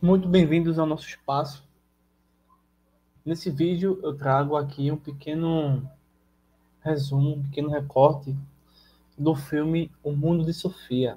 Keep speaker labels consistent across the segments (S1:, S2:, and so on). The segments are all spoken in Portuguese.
S1: Muito bem-vindos ao nosso espaço. Nesse vídeo eu trago aqui um pequeno resumo, um pequeno recorte do filme O Mundo de Sofia.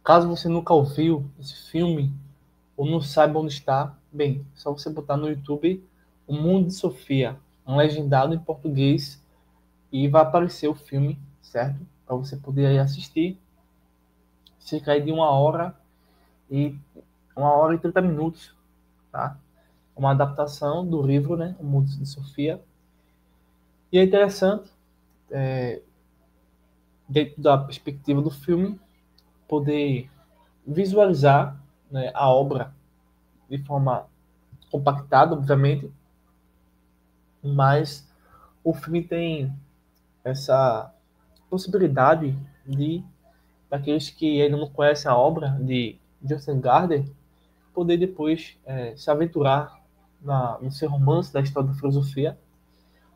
S1: Caso você nunca ouviu esse filme ou não saiba onde está, bem, é só você botar no YouTube O Mundo de Sofia, um legendado em português, e vai aparecer o filme, certo? Para você poder aí assistir, cerca aí de e 1 hora e 30 minutos, tá? Uma adaptação do livro, né? O Mundo de Sofia. E é interessante, dentro da perspectiva do filme, poder visualizar, né, a obra de forma compactada, obviamente, mas o filme tem essa possibilidade de, daqueles que ainda não conhecem a obra de Joseph Gardner, poder depois se aventurar no seu romance da história da filosofia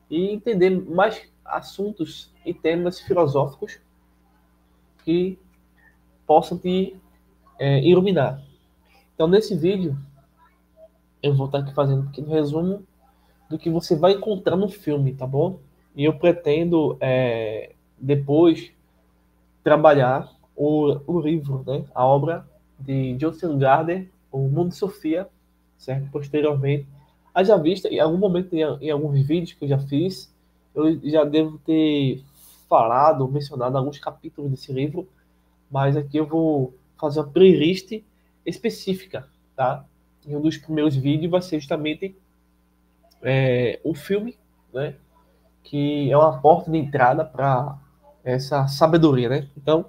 S1: e entender mais assuntos e temas filosóficos que possam te iluminar. Então, nesse vídeo, eu vou estar aqui fazendo um pequeno resumo do que você vai encontrar no filme, tá bom? E eu pretendo depois trabalhar o livro, né? A obra de Joseph Gardner, O Mundo de Sofia, certo? Posteriormente. Haja vista, em algum momento, em alguns vídeos que eu já fiz, eu já devo ter falado, mencionado alguns capítulos desse livro, mas aqui eu vou fazer uma playlist específica, tá? E um dos primeiros vídeos vai ser justamente o filme, né? Que é uma porta de entrada para essa sabedoria, né? Então,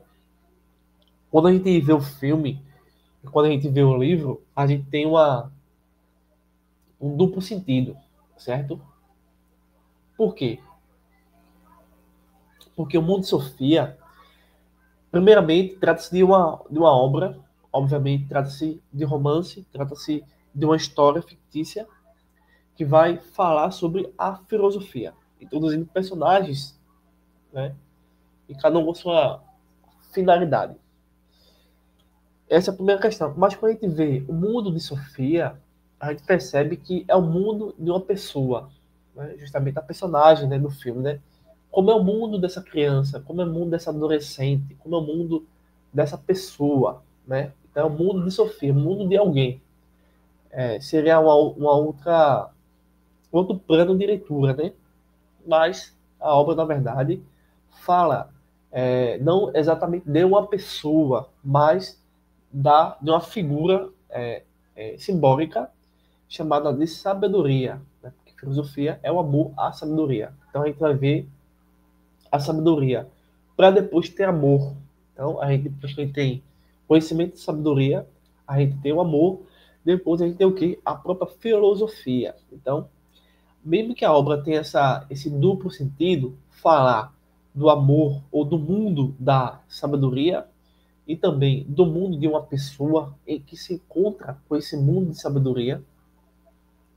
S1: quando a gente vê o filme, quando a gente vê o livro, a gente tem um duplo sentido, certo? Por quê? Porque o Mundo de Sofia, primeiramente, trata-se de uma obra, obviamente, trata-se de romance, trata-se de uma história fictícia que vai falar sobre a filosofia, introduzindo personagens, né? E cada um com sua finalidade. Essa é a primeira questão. Mas quando a gente vê o mundo de Sofia, a gente percebe que é o mundo de uma pessoa, né? Justamente a personagem, né, do filme, né? Como é o mundo dessa criança, como é o mundo dessa adolescente, como é o mundo dessa pessoa, né? Então é o mundo de Sofia, o mundo de alguém. Seria uma outra outro plano de leitura, né? Mas a obra, na verdade, fala não exatamente de uma pessoa, mas de uma figura simbólica chamada de sabedoria, né? Porque filosofia é o amor à sabedoria. Então a gente vai ver a sabedoria para depois ter amor. Então a gente, depois que a gente tem conhecimento de sabedoria, a gente tem o amor, depois a gente tem o que? A própria filosofia. Então, mesmo que a obra tenha esse duplo sentido, falar do amor ou do mundo da sabedoria e também do mundo de uma pessoa em que se encontra com esse mundo de sabedoria,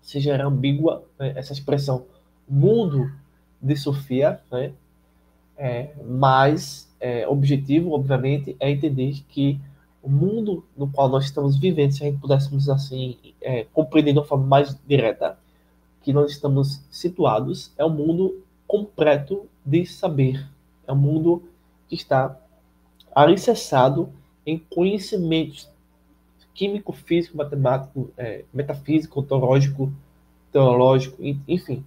S1: seja era ambígua, né, essa expressão mundo de Sofia, né, mas objetivo, obviamente, é entender que o mundo no qual nós estamos vivendo, se a gente pudéssemos assim compreender de uma forma mais direta, que nós estamos situados é um mundo completo de saber. É um mundo que está alicerçado em conhecimentos químico, físico, matemático, metafísico, ontológico, teológico, enfim.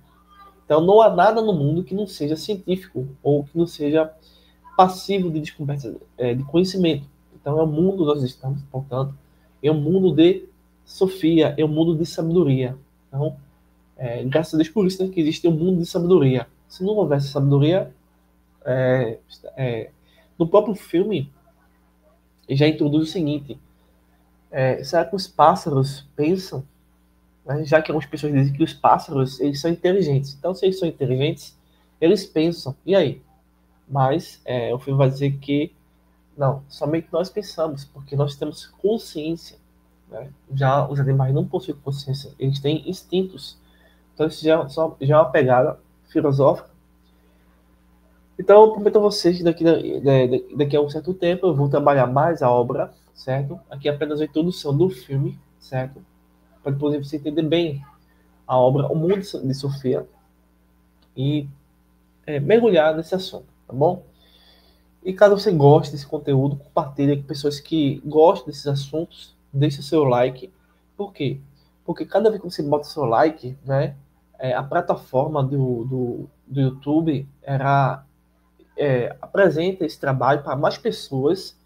S1: Então não há nada no mundo que não seja científico ou que não seja passivo de descoberta de conhecimento. Então é o mundo nós estamos, portanto, é um mundo de Sofia, é um mundo de sabedoria. Então, graças a Deus por isso, né, que existe um mundo de sabedoria. Se não houvesse sabedoria, é, é, no próprio filme já introduz o seguinte: será que os pássaros pensam? Né? Já que algumas pessoas dizem que os pássaros eles são inteligentes. Então, se eles são inteligentes, eles pensam. E aí? Mas o filme vai dizer que não, somente nós pensamos, porque nós temos consciência. Né? Já os animais não possuem consciência, eles têm instintos. Então, isso já é uma pegada filosófica. Então, eu prometo a vocês que daqui a um certo tempo eu vou trabalhar mais a obra, certo? Aqui é apenas a introdução do filme, certo? Para depois você entender bem a obra, o mundo de Sofia e mergulhar nesse assunto, tá bom? E caso você goste desse conteúdo, compartilhe com pessoas que gostam desses assuntos, deixe seu like. Por quê? Porque cada vez que você bota seu like, né, a plataforma do YouTube apresenta esse trabalho para mais pessoas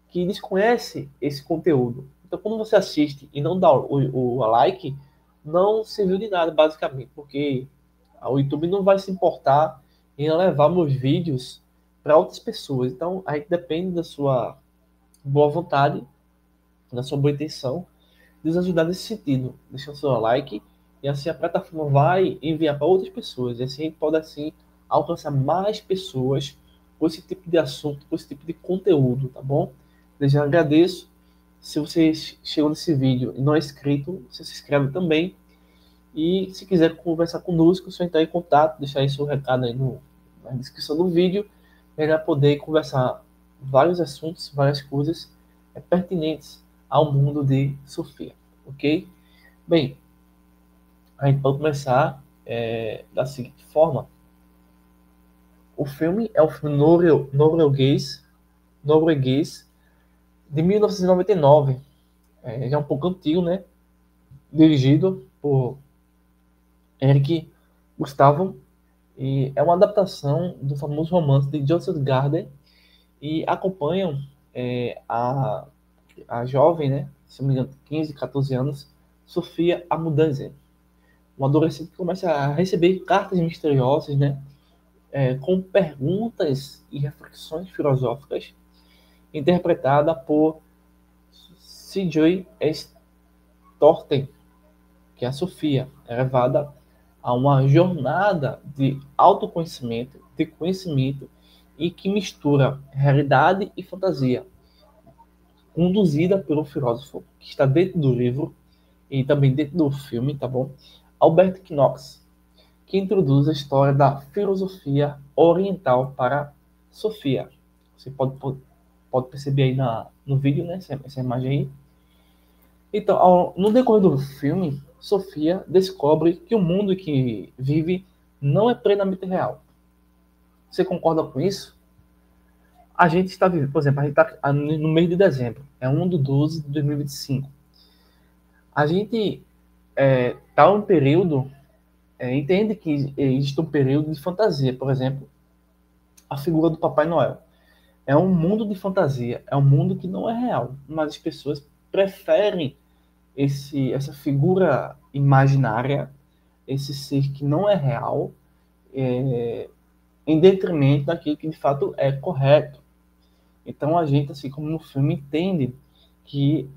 S1: que desconhecem esse conteúdo. Então, quando você assiste e não dá o like, não serviu de nada, basicamente, porque o YouTube não vai se importar em levar meus vídeos para outras pessoas. Então, aí depende da sua boa vontade, da sua boa intenção, de nos ajudar nesse sentido. Deixa o seu like e assim a plataforma vai enviar para outras pessoas. E assim a gente pode assim alcançar mais pessoas com esse tipo de assunto, com esse tipo de conteúdo, tá bom? Desde já agradeço. Se você chegou nesse vídeo e não é inscrito, você se inscreve também. E se quiser conversar conosco, é só entrar em contato, deixar aí seu recado aí na descrição do vídeo. Ele vai poder conversar vários assuntos, várias coisas pertinentes ao mundo de Sofia, ok? Bem, a gente pode começar da seguinte forma. O filme é um filme norueguês de 1999. Já é um pouco antigo, né? Dirigido por Erik Gustavo. E é uma adaptação do famoso romance de Joseph Gardner e acompanham a jovem, né, se não me engano, 15, 14 anos, Sofia Amudanzen, uma adolescente que começa a receber cartas misteriosas, né, com perguntas e reflexões filosóficas, interpretada por CJ Storten, que é a Sofia, é levada a uma jornada de autoconhecimento, de conhecimento, e que mistura realidade e fantasia, conduzida pelo filósofo que está dentro do livro e também dentro do filme, tá bom? Albert Knox, que introduz a história da filosofia oriental para Sofia. Você pode perceber aí no vídeo, né? Essa imagem aí. Então, no decorrer do filme, Sofia descobre que o mundo que vive não é plenamente real. Você concorda com isso? A gente está vivendo, por exemplo, a gente está no mês de dezembro, é 1/12/2025. A gente está um período, entende que existe um período de fantasia, por exemplo, a figura do Papai Noel. É um mundo de fantasia, é um mundo que não é real, mas as pessoas preferem essa figura imaginária, esse ser que não é real, em detrimento daquilo que de fato é correto. Então a gente, assim como no filme, entende que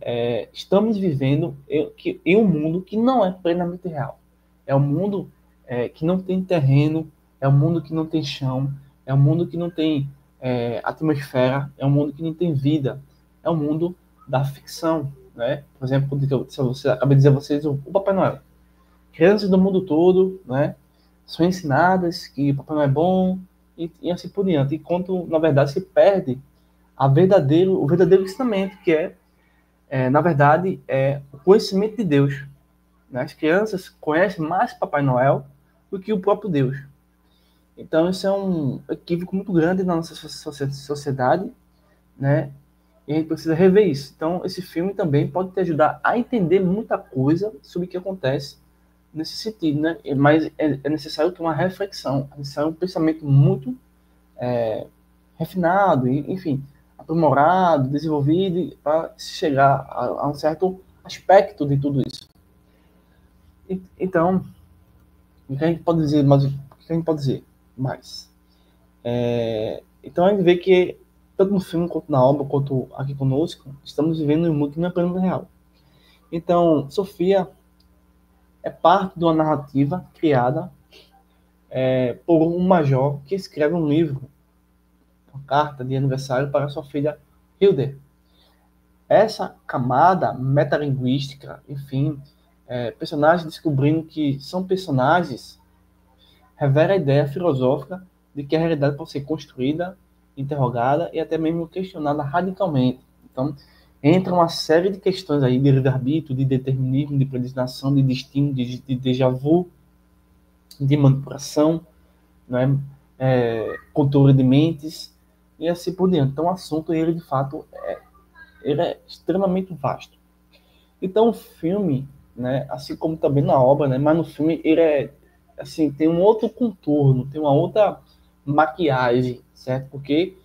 S1: estamos vivendo em um mundo que não é plenamente real. É um mundo que não tem terreno, é um mundo que não tem chão, é um mundo que não tem atmosfera, é um mundo que não tem vida, é um mundo da ficção, né? Por exemplo, acabei de dizer a vocês o Papai Noel. Crianças do mundo todo, né, são ensinadas que o Papai Noel é bom e assim por diante, enquanto na verdade se perde o verdadeiro ensinamento, que na verdade, o conhecimento de Deus. Né? As crianças conhecem mais Papai Noel do que o próprio Deus. Então, isso é um equívoco muito grande na nossa sociedade, né? E a gente precisa rever isso. Então, esse filme também pode te ajudar a entender muita coisa sobre o que acontece nesse sentido, né? Mas é necessário ter uma reflexão, é necessário um pensamento muito refinado, enfim, aprimorado, desenvolvido para chegar a um certo aspecto de tudo isso. Então, o que a gente pode dizer mais? Então a gente vê que tanto no filme quanto na obra, quanto aqui conosco, estamos vivendo em um mundo que não é pleno real. Então, Sofia é parte de uma narrativa criada por um major que escreve um livro, uma carta de aniversário para sua filha Hilde. Essa camada metalinguística, enfim, personagens descobrindo que são personagens, revela a ideia filosófica de que a realidade pode ser construída, interrogada e até mesmo questionada radicalmente. Então, entra uma série de questões aí de livre-arbítrio, de determinismo, de predestinação, de destino, de déjà vu, de manipulação, né? Controle de mentes e assim por diante. Então, o assunto, ele de fato, ele é extremamente vasto. Então, o filme, né, assim como também na obra, né, mas no filme ele é, assim, tem um outro contorno, tem uma outra maquiagem, certo? Porque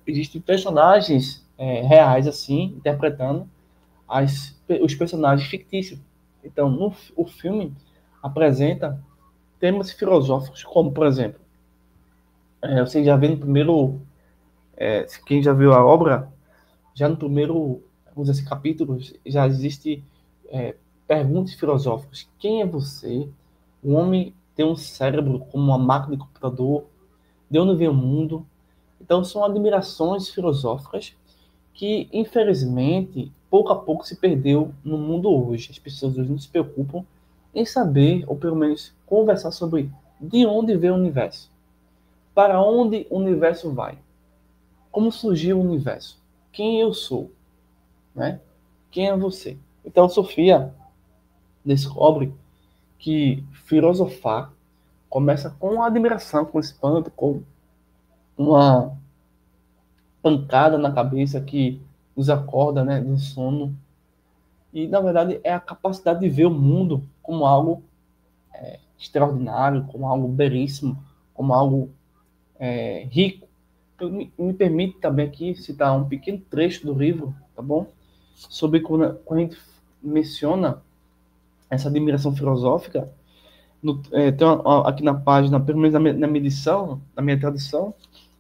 S1: existem personagens reais, assim, interpretando os personagens fictícios. Então, o filme apresenta temas filosóficos, como, por exemplo, você já vê no primeiro, quem já viu a obra, já no primeiro, vamos dizer assim, capítulo, já existe perguntas filosóficas. Quem é você? O homem tem um cérebro como uma máquina de computador? De onde vem o mundo? Então, são admirações filosóficas que, infelizmente, pouco a pouco se perdeu no mundo hoje. As pessoas hoje não se preocupam em saber, ou pelo menos conversar sobre de onde vem o universo, para onde o universo vai, como surgiu o universo, quem eu sou, né? Quem é você? Então, Sofia descobre que filosofar começa com admiração, com espanto, com uma pancada na cabeça que nos acorda, né, do sono. E, na verdade, é a capacidade de ver o mundo como algo extraordinário, como algo belíssimo, como algo rico. Me permite também aqui citar um pequeno trecho do livro, tá bom? Sobre quando a gente menciona essa admiração filosófica, tem aqui na página, pelo menos na minha edição, na minha tradução,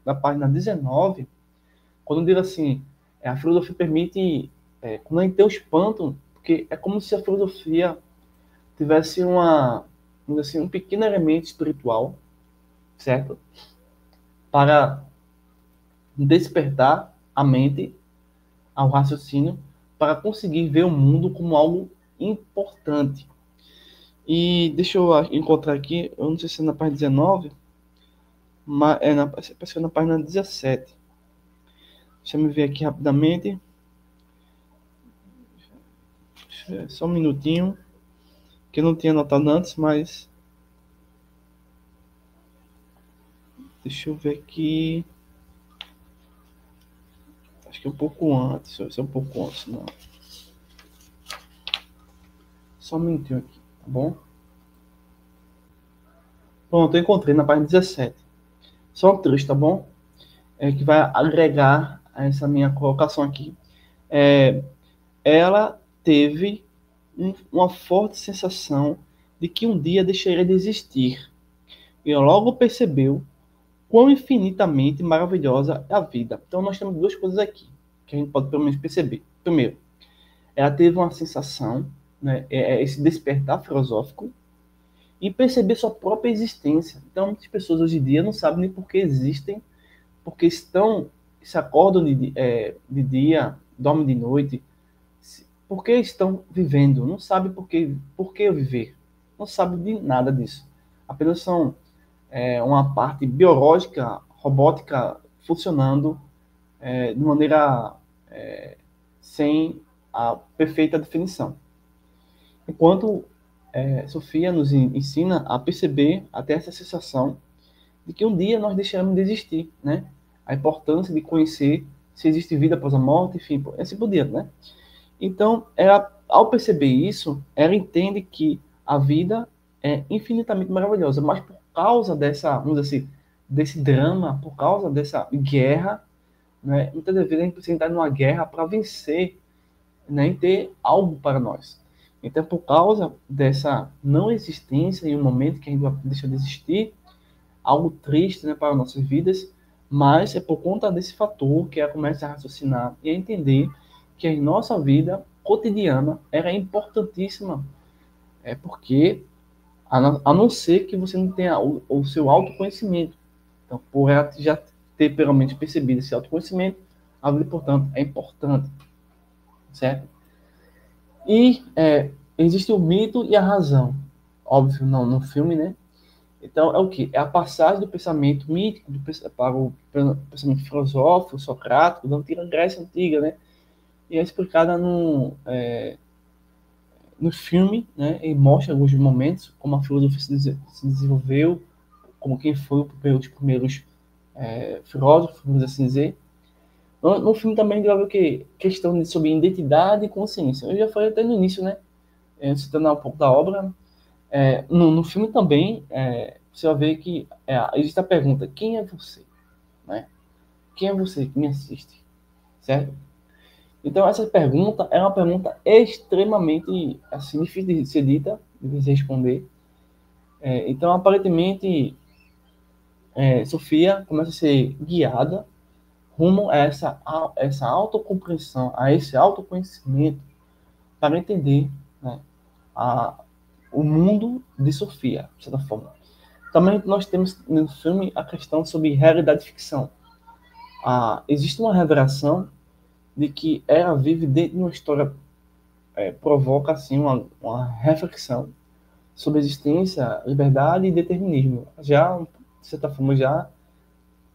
S1: na página 19, quando diz assim, a filosofia permite, quando a gente tem o espanto, porque é como se a filosofia tivesse vamos dizer assim, um pequeno elemento espiritual, certo? Para despertar a mente ao raciocínio, para conseguir ver o mundo como algo importante. E deixa eu encontrar aqui, eu não sei se é na página 19, mas parece que é na página 17. Deixa eu me ver aqui rapidamente. Só um minutinho, que eu não tinha anotado antes, mas deixa eu ver aqui. Acho que é um pouco antes, se é um pouco antes, não. Só um minutinho aqui, tá bom? Pronto, eu encontrei na página 17. Só um trecho, tá bom? Que vai agregar a essa minha colocação aqui. Ela teve uma forte sensação de que um dia deixaria de existir. E logo percebeu quão infinitamente maravilhosa é a vida. Então nós temos duas coisas aqui que a gente pode pelo menos perceber. Primeiro, ela teve uma sensação, né, esse despertar filosófico e perceber sua própria existência. Então muitas pessoas hoje em dia não sabem nem por que existem, porque se acordam de dia, dormem de noite, por que estão vivendo, não sabem por que viver, não sabem de nada disso. Apenas são uma parte biológica, robótica, funcionando de maneira sem a perfeita definição. Enquanto Sofia nos ensina a perceber até essa sensação de que um dia nós deixaremos de existir, né? A importância de conhecer se existe vida após a morte, enfim, assim por diante, né? Então, ao perceber isso, ela entende que a vida é infinitamente maravilhosa, mas por causa vamos dizer assim, desse drama, por causa dessa guerra, né, muitas vezes a gente precisa entrar numa guerra para vencer, né, e ter algo para nós. Então, por causa dessa não existência em um momento que a gente deixa de existir, algo triste, né, para nossas vidas, mas é por conta desse fator que ela começa a raciocinar e a entender que a nossa vida cotidiana era importantíssima, porque a não ser que você não tenha o seu autoconhecimento. Então, por ela já ter pelo menos percebido esse autoconhecimento, a vida, portanto, é importante, certo? E existe o mito e a razão, óbvio, não no filme, né? Então, é o quê? É a passagem do pensamento mítico para o pensamento filosófico, socrático, da antiga Grécia Antiga, né? e é explicada no filme, né? E mostra alguns momentos como a filosofia se desenvolveu, como quem foi os primeiros filósofos, vamos assim dizer. No filme também desenvolve o quê? Questão sobre identidade e consciência. Eu já falei até no início, né? Citando um pouco da obra. No filme também, você vai ver que existe a pergunta, quem é você? Né? Quem é você que me assiste? Certo? Então, essa pergunta é uma pergunta extremamente assim, difícil de ser dita, de se responder. Então, aparentemente, Sofia começa a ser guiada rumo a essa autocompreensão, a esse autoconhecimento, para entender, né, o mundo de Sofia, de certa forma. Também nós temos no filme a questão sobre realidade e ficção. Existe uma revelação de que ela vive dentro de uma história, provoca assim uma reflexão sobre existência, liberdade e determinismo. Já, de certa forma, já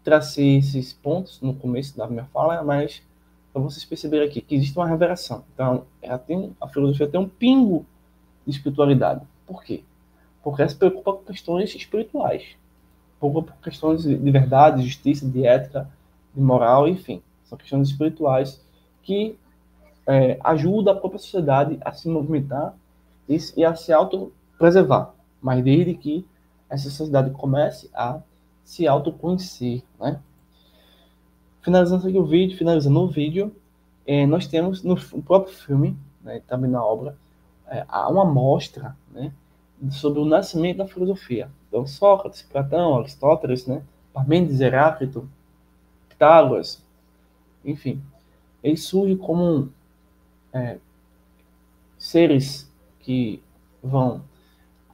S1: tracei esses pontos no começo da minha fala, mas para vocês perceberem aqui que existe uma revelação. Então, a filosofia tem um pingo de espiritualidade. Por quê? Porque ela se preocupa com questões espirituais, preocupa com questões de verdade, de justiça, de ética, de moral, enfim. São questões espirituais que ajudam a própria sociedade a se movimentar e a se autopreservar. Mas desde que essa sociedade comece a se autoconhecer, né? Finalizando o vídeo, nós temos no próprio filme, né, também na obra, há uma mostra, né, sobre o nascimento da filosofia. Então, Sócrates, Platão, Aristóteles, né, Parmênides, Heráclito, Pitágoras, enfim, eles surgem como seres que vão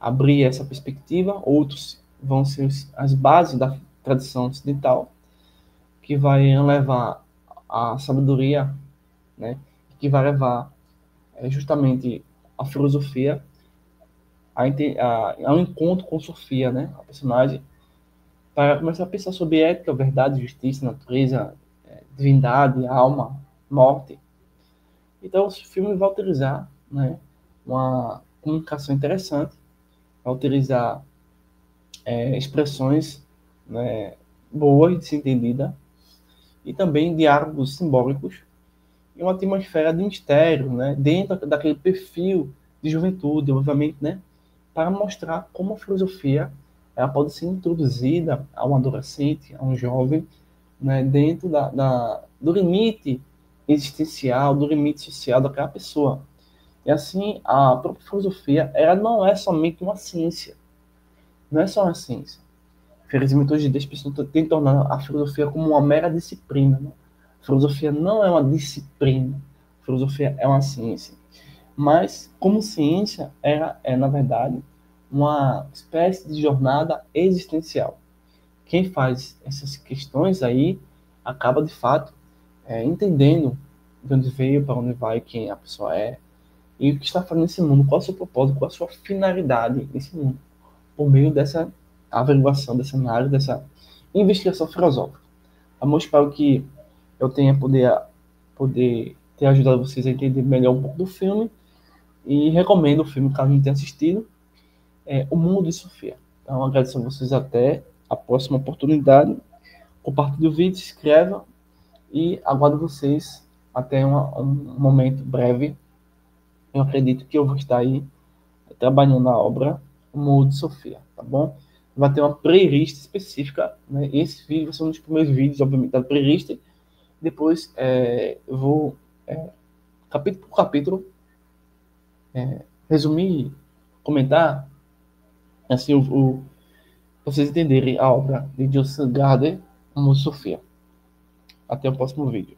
S1: abrir essa perspectiva, outros vão ser as bases da tradição ocidental, que vai levar a sabedoria, né, que vai levar justamente a filosofia ao encontro com Sofia, né, a personagem, para começar a pensar sobre ética, verdade, justiça, natureza, divindade, alma, morte. Então, o filme vai utilizar, né, uma comunicação interessante, vai utilizar expressões, né, boas de ser entendida e também diálogos simbólicos e uma atmosfera de mistério, né, dentro daquele perfil de juventude, obviamente, né, para mostrar como a filosofia ela pode ser introduzida a um adolescente, a um jovem, né, dentro do limite existencial, do limite social daquela pessoa. E assim, a própria filosofia ela não é somente uma ciência, não é só uma ciência. Infelizmente, hoje em dia, as pessoas têm tornado a filosofia como uma mera disciplina. Né? A filosofia não é uma disciplina. A filosofia é uma ciência. Mas, como ciência, ela é, na verdade, uma espécie de jornada existencial. Quem faz essas questões aí acaba, de fato, entendendo de onde veio, para onde vai, quem a pessoa é e o que está fazendo nesse mundo, qual é o seu propósito, qual é a sua finalidade nesse mundo, por meio dessa averiguação, dessa análise, dessa investigação filosófica. Eu espero que eu tenha poder ter ajudado vocês a entender melhor um pouco do filme e recomendo o filme, caso não tenha assistido, O Mundo de Sofia. Então, agradeço a vocês até a próxima oportunidade. Compartilhe o vídeo, se inscreva e aguardo vocês até um momento breve. Eu acredito que eu vou estar aí trabalhando na obra O Mundo de Sofia, tá bom? Vai ter uma playlist específica, né? Esse vídeo vai ser um dos primeiros vídeos, obviamente, da playlist. Depois eu vou, capítulo por capítulo, resumir, comentar, assim, pra vocês entenderem a obra de Joseph Gardner, O Mundo de Sofia. Até o próximo vídeo.